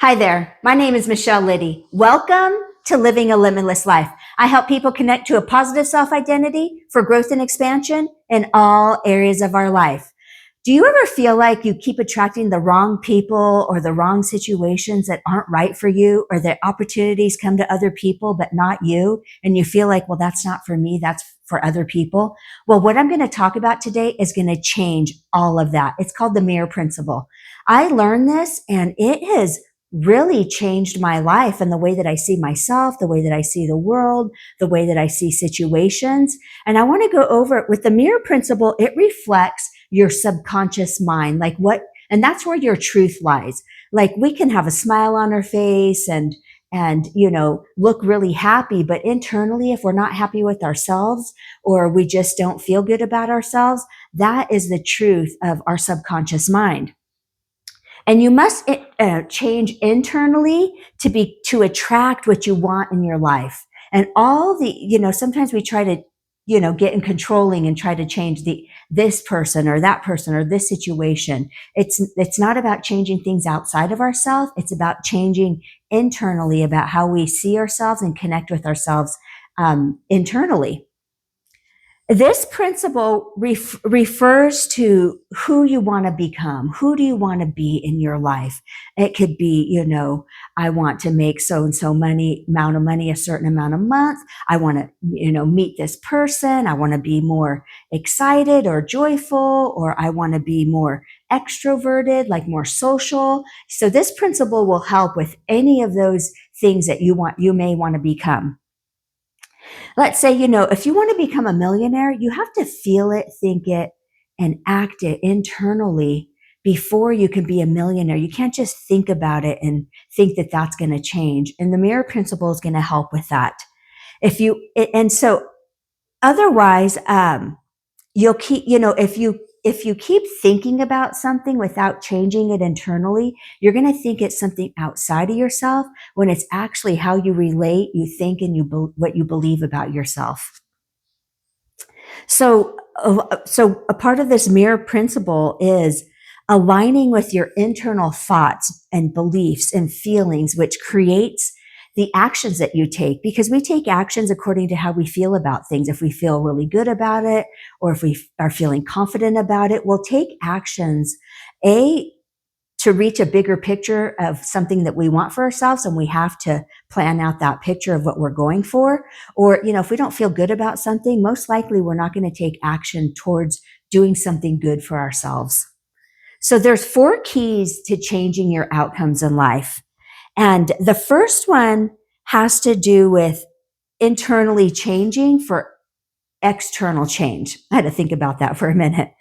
Hi there. My name is Michelle Liddy. Welcome to Living a Limitless Life. I help people connect to a positive self-identity for growth and expansion in all areas of our life. Do you ever feel like you keep attracting the wrong people or the wrong situations that aren't right for you, or that opportunities come to other people but not you? And you feel like, well, that's not for me. That's for other people. Well, what I'm going to talk about today is going to change all of that. It's called the mirror principle. I learned this and it has really changed my life and the way that I see myself, the way that I see the world, the way that I see situations. And I want to go over it with the mirror principle. It reflects your subconscious mind, and that's where your truth lies. Like we can have a smile on our face and, look really happy, but internally, if we're not happy with ourselves or we just don't feel good about ourselves, that is the truth of our subconscious mind. And you must change internally to attract what you want in your life. And sometimes we try to, get in controlling and try to change this person or that person or this situation. It's not about changing things outside of ourselves. It's about changing internally about how we see ourselves and connect with ourselves, internally. This principle refers to who you want to become. Who do you want to be in your life? It could be, I want to make so and so amount of money, a certain amount a month. I want to, meet this person. I want to be more excited or joyful, or I want to be more extroverted, like more social. So this principle will help with any of those things that you may want to become. Let's say, if you want to become a millionaire, you have to feel it, think it, and act it internally before you can be a millionaire. You can't just think about it and think that that's going to change. And the mirror principle is going to help with that. And so otherwise, you'll keep, if you keep thinking about something without changing it internally, you're going to think it's something outside of yourself when it's actually how you relate, you think, and what you believe about yourself. So a part of this mirror principle is aligning with your internal thoughts and beliefs and feelings, which creates the actions that you take, because we take actions according to how we feel about things. If we feel really good about it, or if we are feeling confident about it, we'll take actions, to reach a bigger picture of something that we want for ourselves. And we have to plan out that picture of what we're going for. Or, if we don't feel good about something, most likely we're not going to take action towards doing something good for ourselves. So there's 4 keys to changing your outcomes in life. And the first one has to do with internally changing for external change. I had to think about that for a minute.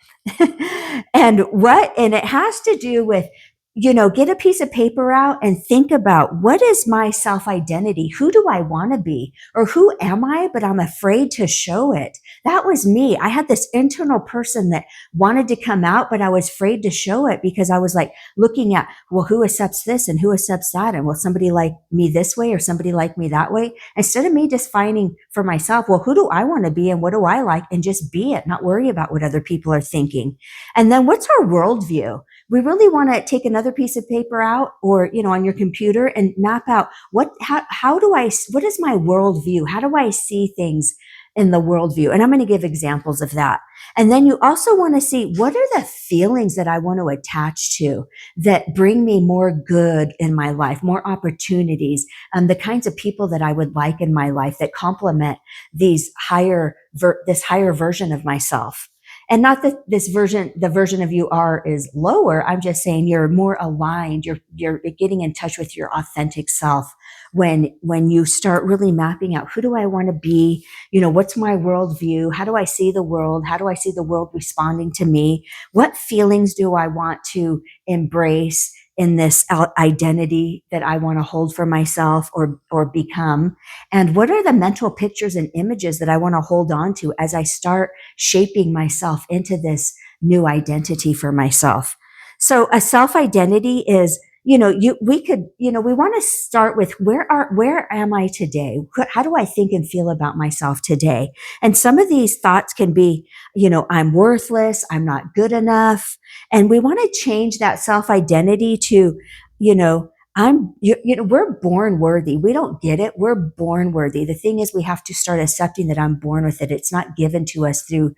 And it has to do with, get a piece of paper out and think about, what is my self identity? Who do I want to be? Or who am I, but I'm afraid to show it? That was me. I had this internal person that wanted to come out, but I was afraid to show it because I was like looking at, well, who accepts this and who accepts that? And will somebody like me this way or somebody like me that way? Instead of me just finding for myself, well, who do I want to be and what do I like? And just be it, not worry about what other people are thinking. And then what's our worldview? We really want to take another piece of paper out, or, on your computer, and map out what is my worldview? How do I see things in the worldview? And I'm going to give examples of that. And then you also want to see, what are the feelings that I want to attach to that bring me more good in my life, more opportunities, the kinds of people that I would like in my life that complement this higher version of myself. And not that the version of you is lower. I'm just saying you're more aligned. You're getting in touch with your authentic self when you start really mapping out, who do I want to be? What's my worldview? How do I see the world? How do I see the world responding to me? What feelings do I want to embrace in this identity that I want to hold for myself or become? And what are the mental pictures and images that I want to hold on to as I start shaping myself into this new identity for myself? So a self identity is, we want to start with, where am I today? How do I think and feel about myself today? And some of these thoughts can be, I'm worthless, I'm not good enough. And we want to change that self identity to, we're born worthy. We don't get it. We're born worthy. The thing is, we have to start accepting that I'm born with it. It's not given to us through,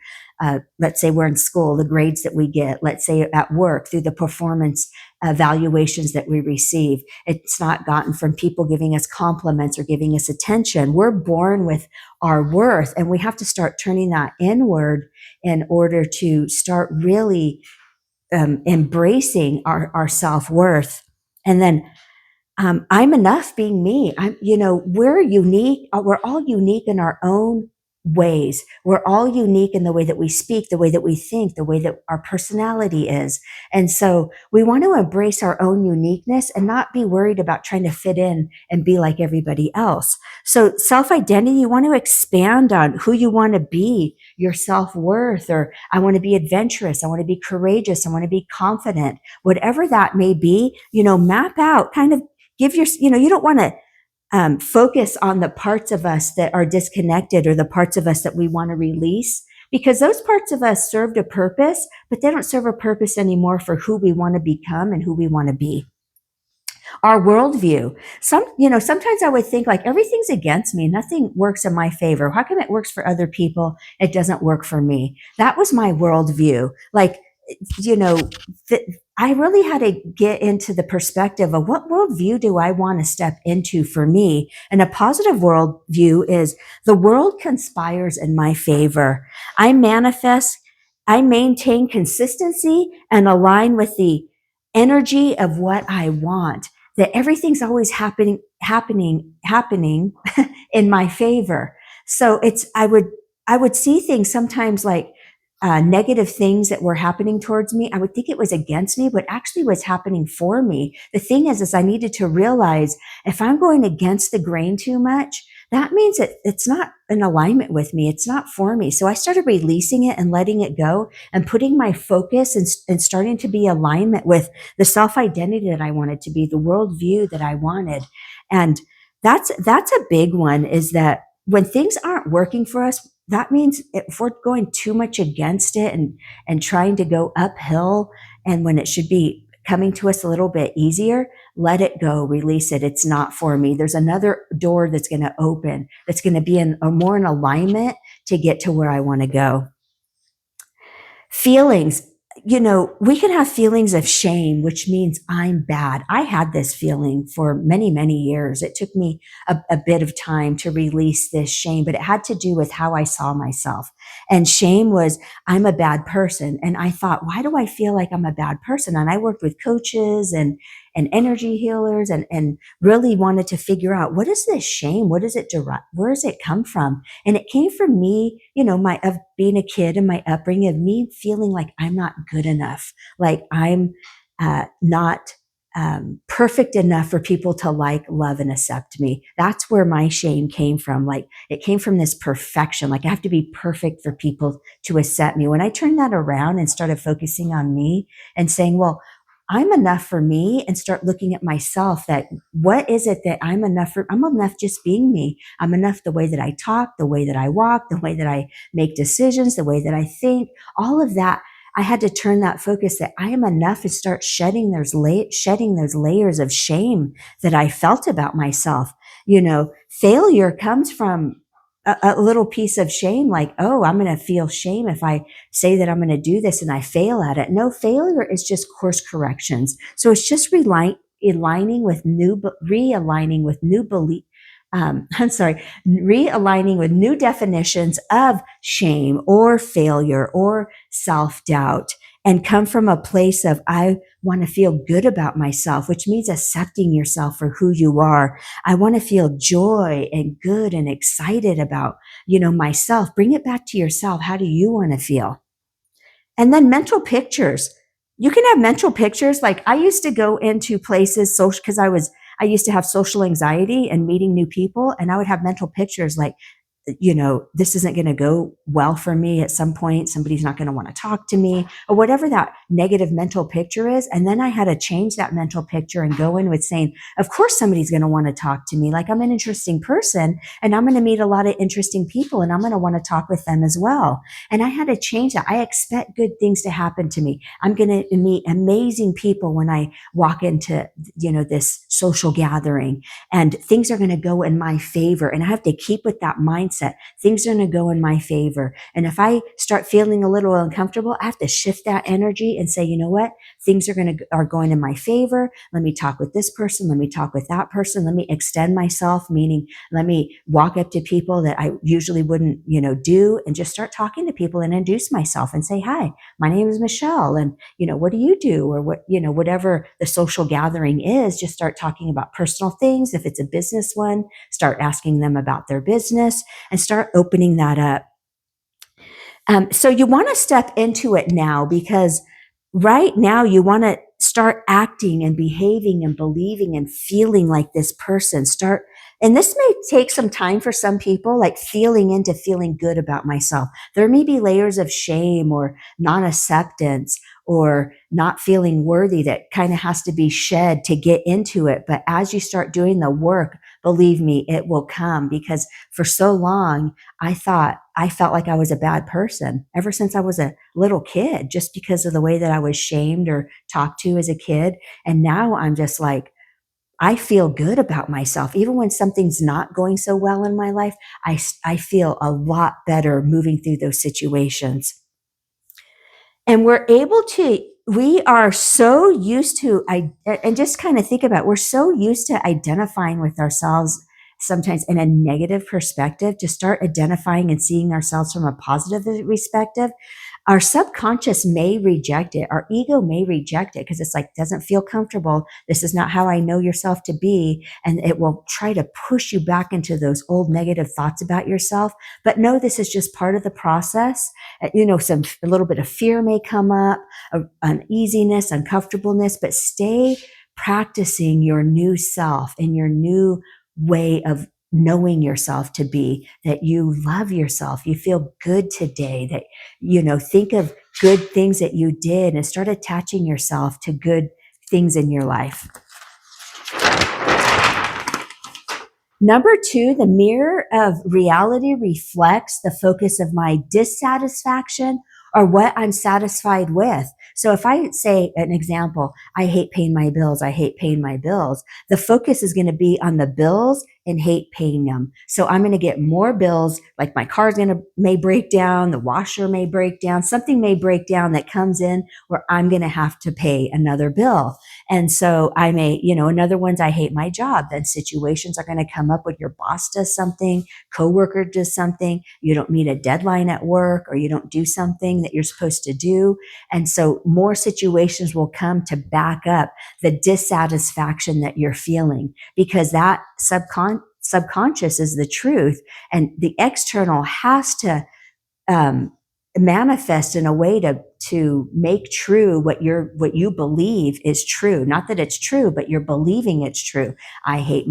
let's say we're in school, the grades that we get, let's say at work, through the performance evaluations that we receive. It's not gotten from people giving us compliments or giving us attention. We're born with our worth, and we have to start turning that inward in order to start really embracing our self-worth. And then I'm enough being me. We're unique. We're all unique in our own ways. We're all unique in the way that we speak, the way that we think, the way that our personality is. And so we want to embrace our own uniqueness and not be worried about trying to fit in and be like everybody else. So self-identity, you want to expand on who you want to be, your self-worth, or I want to be adventurous. I want to be courageous. I want to be confident, whatever that may be, map out kind of you don't want to focus on the parts of us that are disconnected or the parts of us that we want to release, because those parts of us served a purpose, but they don't serve a purpose anymore for who we want to become and who we want to be. Our worldview. Sometimes I would think like everything's against me. Nothing works in my favor. How come it works for other people? It doesn't work for me. That was my worldview. Like, I really had to get into the perspective of what worldview do I want to step into for me? And a positive worldview is the world conspires in my favor. I maintain consistency and align with the energy of what I want, that everything's always happening in my favor. So I would see things sometimes like negative things that were happening towards me. I would think it was against me, but actually was happening for me. The thing is I needed to realize if I'm going against the grain too much, that means that it's not in alignment with me. It's not for me. So I started releasing it and letting it go and putting my focus and starting to be alignment with the self-identity that I wanted to be, the worldview that I wanted. And that's a big one, is that when things aren't working for us, that means if we're going too much against it and trying to go uphill, and when it should be coming to us a little bit easier, let it go, release it. It's not for me. There's another door that's going to open, that's going to be more in alignment to get to where I want to go. Feelings. We can have feelings of shame, which means I'm bad. I had this feeling for many, many years. It took me a bit of time to release this shame, but it had to do with how I saw myself. And shame was, I'm a bad person. And I thought, why do I feel like I'm a bad person? And I worked with coaches and energy healers and really wanted to figure out, what is this shame? What does it derive? Where does it come from? And it came from me, of being a kid and my upbringing, of me feeling like I'm not good enough, like I'm not perfect enough for people to like, love, and accept me. That's where my shame came from. Like, it came from this perfection. Like, I have to be perfect for people to accept me. When I turned that around and started focusing on me and saying, well, I'm enough for me, and start looking at myself, that what is it that I'm enough for? I'm enough just being me. I'm enough the way that I talk, the way that I walk, the way that I make decisions, the way that I think, all of that. I had to turn that focus that I am enough and start shedding those layers of shame that I felt about myself. Failure comes from a little piece of shame, like, oh, I'm going to feel shame if I say that I'm going to do this and I fail at it. No, failure is just course corrections. So it's just realigning with realigning with new definitions of shame or failure or self-doubt, and come from a place of, I want to feel good about myself, which means accepting yourself for who you are. I want to feel joy and good and excited about, myself. Bring it back to yourself. How do you want to feel? And then mental pictures. You can have mental pictures. Like, I used to go into places because I used to have social anxiety and meeting new people, and I would have mental pictures like this isn't going to go well for me at some point. Somebody's not going to want to talk to me, or whatever that negative mental picture is. And then I had to change that mental picture and go in with saying, of course, somebody's going to want to talk to me. Like, I'm an interesting person, and I'm going to meet a lot of interesting people, and I'm going to want to talk with them as well. And I had to change that. I expect good things to happen to me. I'm going to meet amazing people when I walk into, this social gathering, and things are going to go in my favor. And I have to keep with that mindset. Things are going to go in my favor. And if I start feeling a little uncomfortable, I have to shift that energy and say, you know what? Things are going in my favor. Let me talk with this person. Let me talk with that person. Let me extend myself, meaning let me walk up to people that I usually wouldn't, do, and just start talking to people and introduce myself and say, hi, my name is Michelle. And, what do you do? Or what, whatever the social gathering is, just start talking about personal things. If it's a business one, start asking them about their business and start opening that up. So you want to step into it now, because right now you want to start acting and behaving and believing and feeling like this person. And this may take some time for some people, like feeling into feeling good about myself. There may be layers of shame or non-acceptance or not feeling worthy that kind of has to be shed to get into it. But as you start doing the work, believe me, it will come, because for so long, I felt like I was a bad person ever since I was a little kid, just because of the way that I was shamed or talked to as a kid. And now I'm just like, I feel good about myself. Even when something's not going so well in my life, I feel a lot better moving through those situations. And we are so used to, and just kind of think about it, we're so used to identifying with ourselves sometimes in a negative perspective, to start identifying and seeing ourselves from a positive perspective. Our subconscious may reject it. Our ego may reject it because it's like, doesn't feel comfortable. This is not how I know yourself to be. And it will try to push you back into those old negative thoughts about yourself. But no, this is just part of the process. A little bit of fear may come up, uneasiness, uncomfortableness, but stay practicing your new self and your new way of knowing yourself to be, that you love yourself, you feel good today, that, think of good things that you did and start attaching yourself to good things in your life. Number 2, the mirror of reality reflects the focus of my dissatisfaction or what I'm satisfied with. So if I say an example, I hate paying my bills, the focus is going to be on the bills and hate paying them. So I'm going to get more bills, like my car's may break down, the washer may break down, something may break down that comes in where I'm going to have to pay another bill. And so I may, another one's I hate my job. Then situations are going to come up with your boss does something, coworker does something, you don't meet a deadline at work, or you don't do something that you're supposed to do. And so more situations will come to back up the dissatisfaction that you're feeling, because that subconscious is the truth, and the external has to manifest in a way to make true what you believe is true. Not that it's true, but you're believing it's true. I hate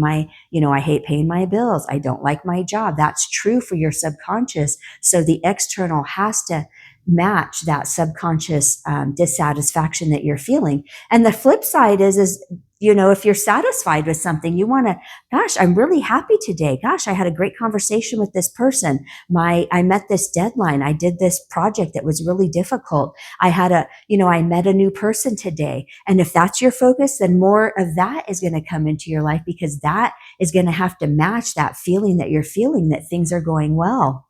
paying my bills. I don't like my job. That's true for your subconscious. So the external has to match that subconscious dissatisfaction that you're feeling. And the flip side is if you're satisfied with something, you want to, gosh, I'm really happy today. Gosh, I had a great conversation with this person. I met this deadline. I did this project that was really difficult. I met a new person today. And if that's your focus, then more of that is going to come into your life, because that is going to have to match that feeling that you're feeling that things are going well.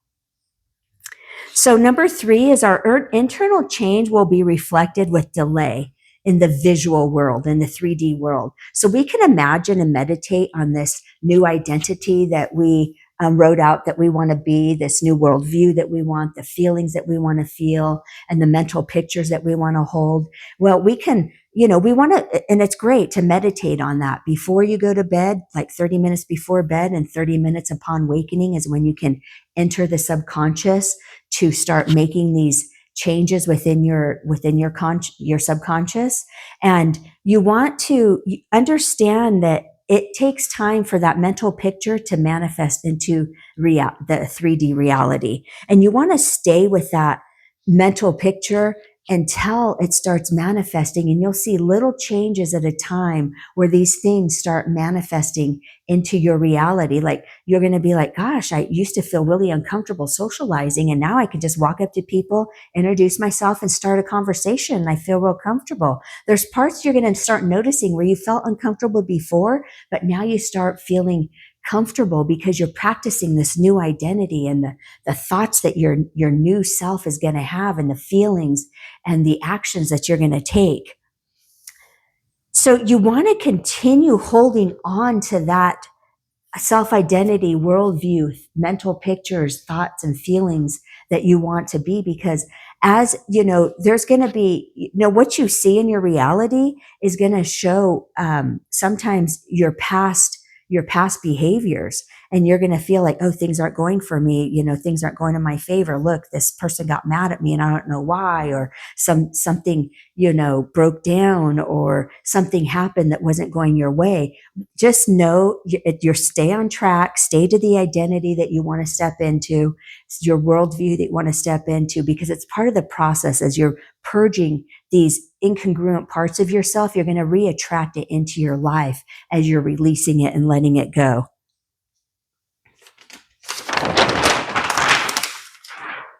So number 3 is our internal change will be reflected with delay in the visual world, in the 3D world. So we can imagine and meditate on this new identity that we wrote out that we want to be, this new worldview that we want, the feelings that we want to feel, and the mental pictures that we want to hold. Well, we can, we want to, and it's great to meditate on that before you go to bed, like 30 minutes before bed and 30 minutes upon awakening is when you can enter the subconscious to start making these changes within your subconscious. And you want to understand that it takes time for that mental picture to manifest into the 3D reality. And you want to stay with that mental picture until it starts manifesting, and you'll see little changes at a time where these things start manifesting into your reality. Like you're going to be like, gosh, I used to feel really uncomfortable socializing, and now I can just walk up to people, introduce myself, and start a conversation. And I feel real comfortable. There's parts you're going to start noticing where you felt uncomfortable before, but now you start feeling comfortable because you're practicing this new identity, and the thoughts that your new self is going to have, and the feelings and the actions that you're going to take. So you want to continue holding on to that self-identity, worldview, mental pictures, thoughts, and feelings that you want to be, because as you know, there's going to be, what you see in your reality is going to show sometimes your past behaviors, and you're going to feel like, oh, things aren't going for me, things aren't going in my favor. Look, this person got mad at me and I don't know why, or something broke down, or something happened that wasn't going your way. Just know you're stay on track, stay to the identity that you want to step into, your worldview that you want to step into, because it's part of the process. As you're purging these incongruent parts of yourself, you're going to reattract it into your life as you're releasing it and letting it go.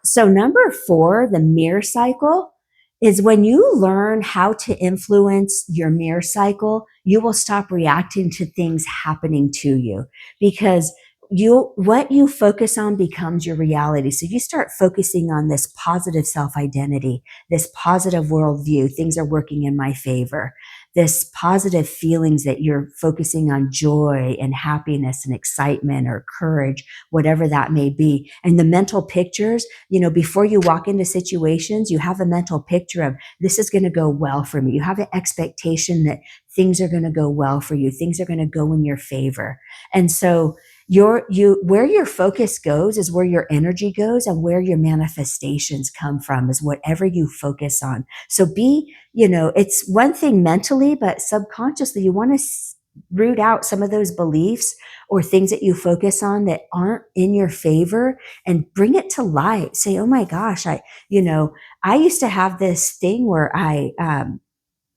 So number 4, the mirror cycle, is when you learn how to influence your mirror cycle, you will stop reacting to things happening to you, because what you focus on becomes your reality. So you start focusing on this positive self-identity, this positive worldview. Things are working in my favor. This positive feelings that you're focusing on, joy and happiness and excitement or courage, whatever that may be. And the mental pictures, before you walk into situations, you have a mental picture of, this is going to go well for me. You have an expectation that things are going to go well for you. Things are going to go in your favor. And so where your focus goes is where your energy goes, and where your manifestations come from is whatever you focus on. So it's one thing mentally, but subconsciously you want to root out some of those beliefs or things that you focus on that aren't in your favor, and bring it to light. Say, oh my gosh, I used to have this thing where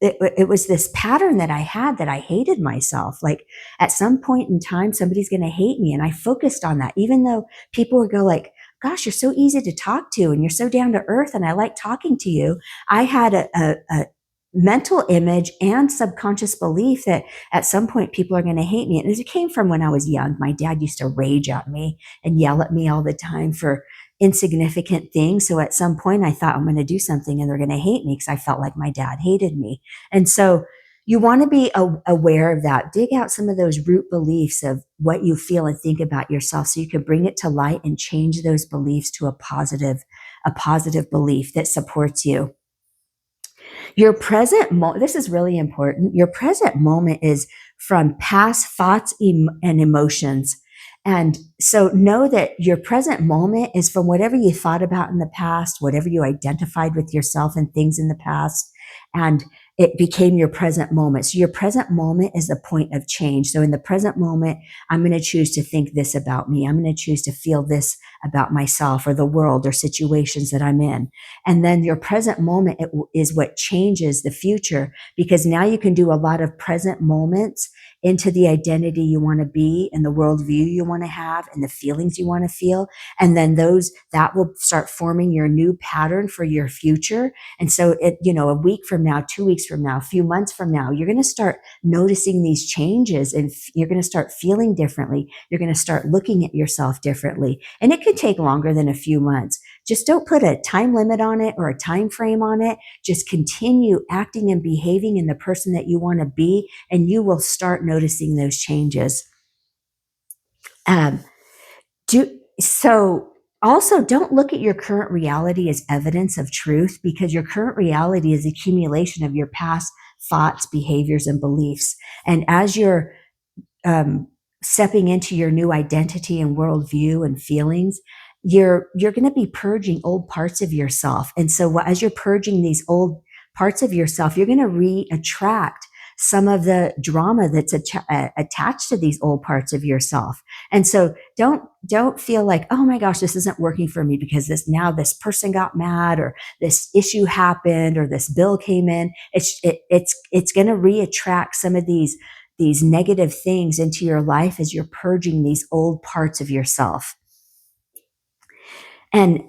it was this pattern that I had, that I hated myself. Like at some point in time, somebody's going to hate me. And I focused on that, even though people would go like, gosh, you're so easy to talk to, and you're so down to earth, and I like talking to you. I had a mental image and subconscious belief that at some point people are going to hate me. And it came from when I was young. My dad used to rage at me and yell at me all the time for insignificant things. So at some point I thought, I'm going to do something and they're going to hate me, because I felt like my dad hated me. And so you want to be aware of that. Dig out some of those root beliefs of what you feel and think about yourself, so you can bring it to light and change those beliefs to a positive belief that supports you. Your present moment, this is really important. Your present moment is from past thoughts and emotions. And so know that your present moment is from whatever you thought about in the past, whatever you identified with yourself and things in the past, and it became your present moment. So your present moment is the point of change. So in the present moment, I'm going to choose to think this about me. I'm going to choose to feel this about myself or the world or situations that I'm in. And then your present moment is what changes the future, because now you can do a lot of present moments into the identity you want to be, and the worldview you want to have, and the feelings you want to feel. And then that will start forming your new pattern for your future. And so a week from now, 2 weeks from now, a few months from now, you're going to start noticing these changes, and you're going to start feeling differently. You're going to start looking at yourself differently. And it could take longer than a few months. Just don't put a time limit on it or a time frame on it. Just continue acting and behaving in the person that you want to be, and you will start noticing those changes. Also, don't look at your current reality as evidence of truth, because your current reality is accumulation of your past thoughts, behaviors, and beliefs. And as you're stepping into your new identity and worldview and feelings, you're going to be purging old parts of yourself. And so as you're purging these old parts of yourself, you're going to attract some of the drama that's attached to these old parts of yourself. And so don't feel like, oh my gosh, this isn't working for me because this person got mad, or this issue happened, or this bill came in. It's going to reattract some of these negative things into your life as you're purging these old parts of yourself. And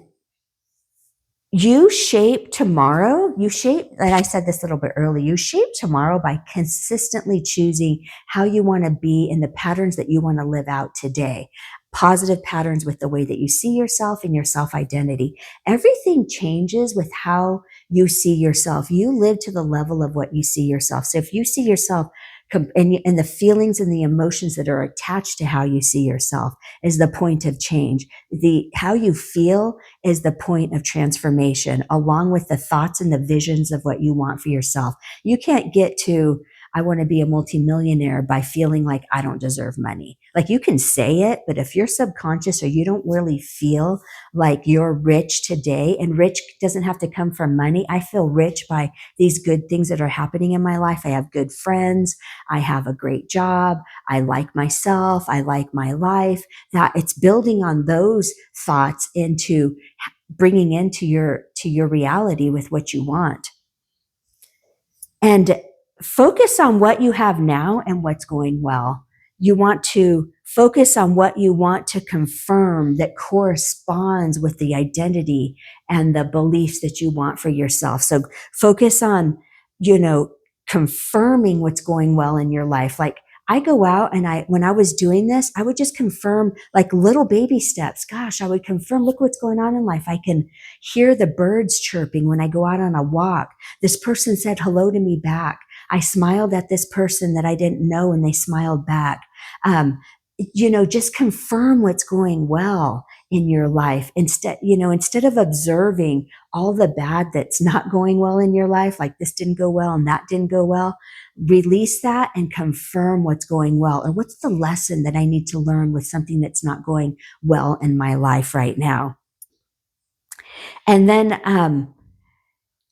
you shape tomorrow. And I said this a little bit earlier, you shape tomorrow by consistently choosing how you want to be and the patterns that you want to live out today. Positive patterns with the way that you see yourself and your self-identity. Everything changes with how you see yourself. You live to the level of what you see yourself. So if you see yourself and the feelings and the emotions that are attached to how you see yourself is the point of change. How you feel is the point of transformation, along with the thoughts and the visions of what you want for yourself. You can't get to, I want to be a multimillionaire by feeling like I don't deserve money. Like, you can say it, but if you're subconscious or you don't really feel like you're rich today, and rich doesn't have to come from money. I feel rich by these good things that are happening in my life. I have good friends. I have a great job. I like myself. I like my life. That it's building on those thoughts into bringing into your reality with what you want. And focus on what you have now and what's going well. You want to focus on what you want to confirm that corresponds with the identity and the beliefs that you want for yourself. So focus on, confirming what's going well in your life. Like, I go out and when I was doing this, I would just confirm, like, little baby steps. Gosh, I would confirm, look what's going on in life. I can hear the birds chirping when I go out on a walk. This person said hello to me back. I smiled at this person that I didn't know and they smiled back. Just confirm what's going well in your life instead of observing all the bad that's not going well in your life, like this didn't go well and that didn't go well. Release that and confirm what's going well, or what's the lesson that I need to learn with something that's not going well in my life right now. And then,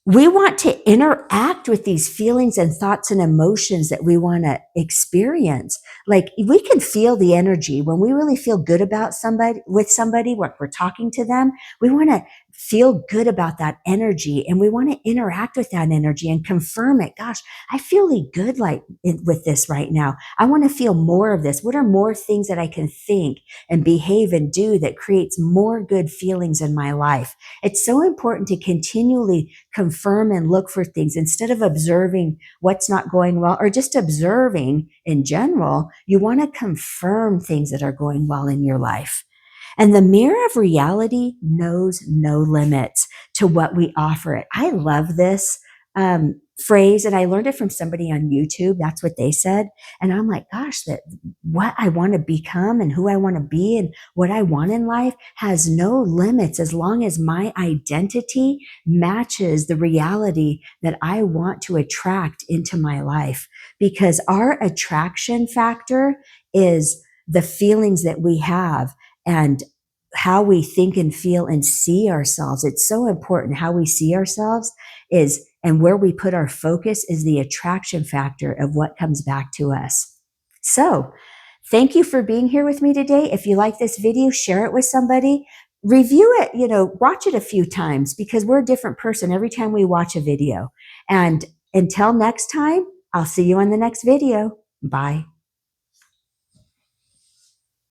we want to interact with these feelings and thoughts and emotions that we want to experience. Like, we can feel the energy when we really feel good about somebody, when we're talking to them. We want to feel good about that energy, and we want to interact with that energy and confirm it. Gosh, I feel really good with this right now. I want to feel more of this. What are more things that I can think and behave and do that creates more good feelings in my life? It's so important to continually confirm and look for things instead of observing what's not going well, or just observing in general. You want to confirm things that are going well in your life. And the mirror of reality knows no limits to what we offer it. I love this phrase, and I learned it from somebody on YouTube. That's what they said. And I'm like, gosh, that what I want to become and who I want to be and what I want in life has no limits, as long as my identity matches the reality that I want to attract into my life. Because our attraction factor is the feelings that we have and how we think and feel and see ourselves. It's so important. How we see ourselves and where we put our focus is the attraction factor of what comes back to us. So thank you for being here with me today. If you like this video, share it with somebody. Review it, watch it a few times, because we're a different person every time we watch a video. And until next time, I'll see you on the next video. Bye.